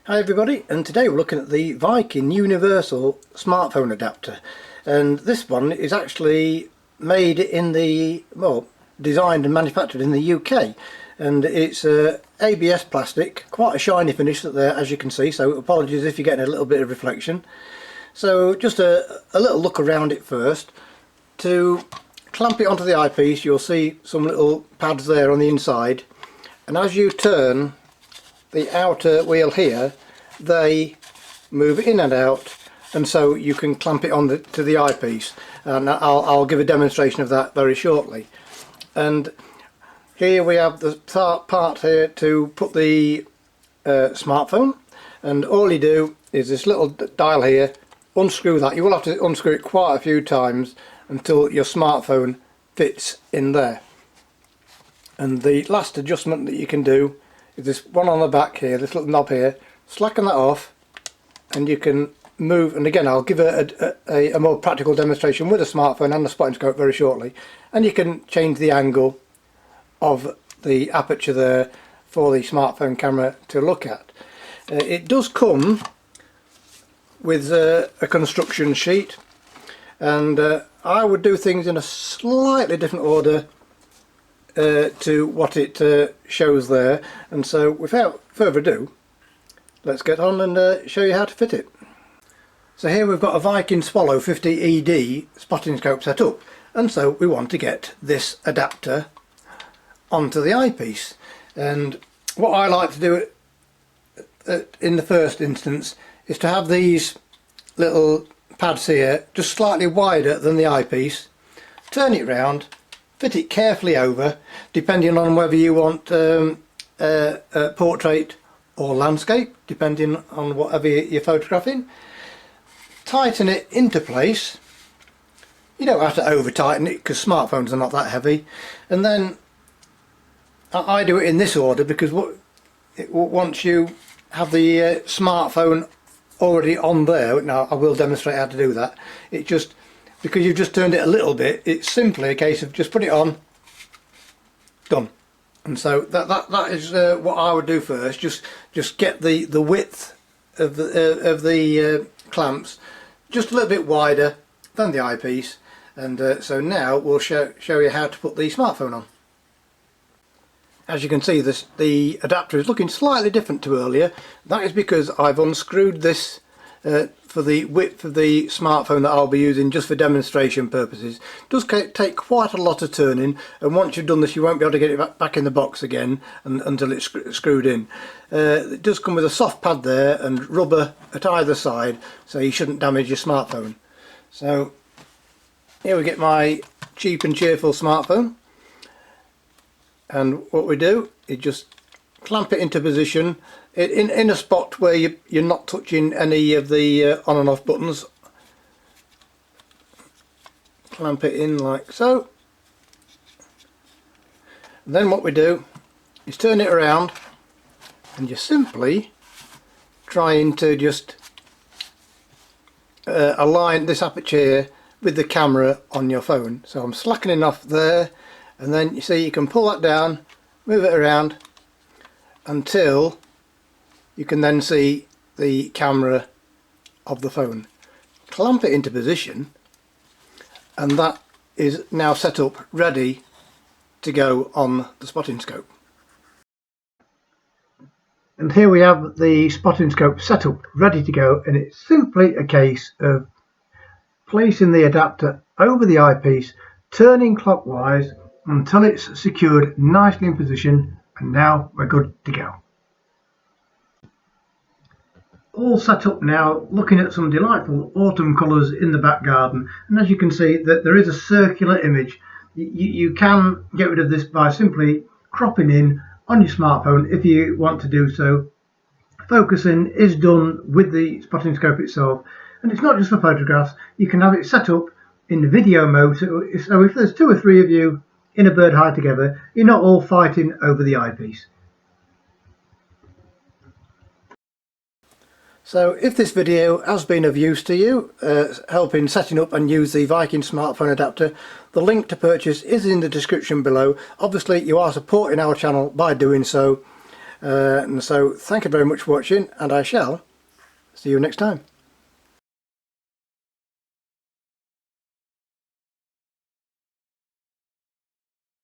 Hi everybody, and today we're looking at the Viking Universal smartphone adapter, and this one is actually made in designed and manufactured in the UK, and it's ABS plastic, quite a shiny finish there as you can see, so apologies if you're getting a little bit of reflection. So just a little look around it first. To clamp it onto the eyepiece, you'll see some little pads there on the inside, and as you turn the outer wheel here, they move in and out, and so you can clamp it on to the eyepiece, and I'll give a demonstration of that very shortly. And here we have the part here to put the smartphone, and all you do is this little dial here, unscrew that. You will have to unscrew it quite a few times until your smartphone fits in there. And the last adjustment that you can do is this one on the back here, this little knob here. Slacken that off and you can move, and again I'll give a more practical demonstration with a smartphone and the spotting scope very shortly, and you can change the angle of the aperture there for the smartphone camera to look at. It does come with a construction sheet, and I would do things in a slightly different order to what it shows there, and so without further ado, let's get on and show you how to fit it. So here we've got a Viking Swallow 50 ED spotting scope set up, and so we want to get this adapter onto the eyepiece. And what I like to do in the first instance is to have these little pads here just slightly wider than the eyepiece, turn it round, fit it carefully over, depending on whether you want portrait or landscape, depending on whatever you're photographing. Tighten it into place. You don't have to over tighten it because smartphones are not that heavy. And then I do it in this order because once you have the smartphone already on there, now I will demonstrate how to do that, it just, because you've just turned it a little bit, it's simply a case of just put it on, done. And so that is what I would do first. Just get the width of the clamps just a little bit wider than the eyepiece, and so now we'll show you how to put the smartphone on. As you can see, the adapter is looking slightly different to earlier. That is because I've unscrewed this for the width of the smartphone that I'll be using just for demonstration purposes. It does take quite a lot of turning, and once you've done this you won't be able to get it back in the box again until it's screwed in. It does come with a soft pad there and rubber at either side, so you shouldn't damage your smartphone. So here we get my cheap and cheerful smartphone, and what we do is just clamp it into position in a spot where you're not touching any of the on and off buttons. Clamp it in like so, and then what we do is turn it around, and you're simply trying to just align this aperture here with the camera on your phone. So I'm slackening off there, and then you see you can pull that down, move it around until you can then see the camera of the phone. Clamp it into position, and that is now set up ready to go on the spotting scope. And here we have the spotting scope set up ready to go, and it's simply a case of placing the adapter over the eyepiece, turning clockwise until it's secured nicely in position, and now we're good to go. All set up now, looking at some delightful autumn colours in the back garden, and as you can see that there is a circular image. You can get rid of this by simply cropping in on your smartphone if you want to do so. Focusing is done with the spotting scope itself, and it's not just for photographs. You can have it set up in video mode, so if there's 2 or 3 of you in a bird hide together, you're not all fighting over the eyepiece. So if this video has been of use to you, helping setting up and use the Viking smartphone adapter, the link to purchase is in the description below. Obviously you are supporting our channel by doing so, And so thank you very much for watching, and I shall see you next time.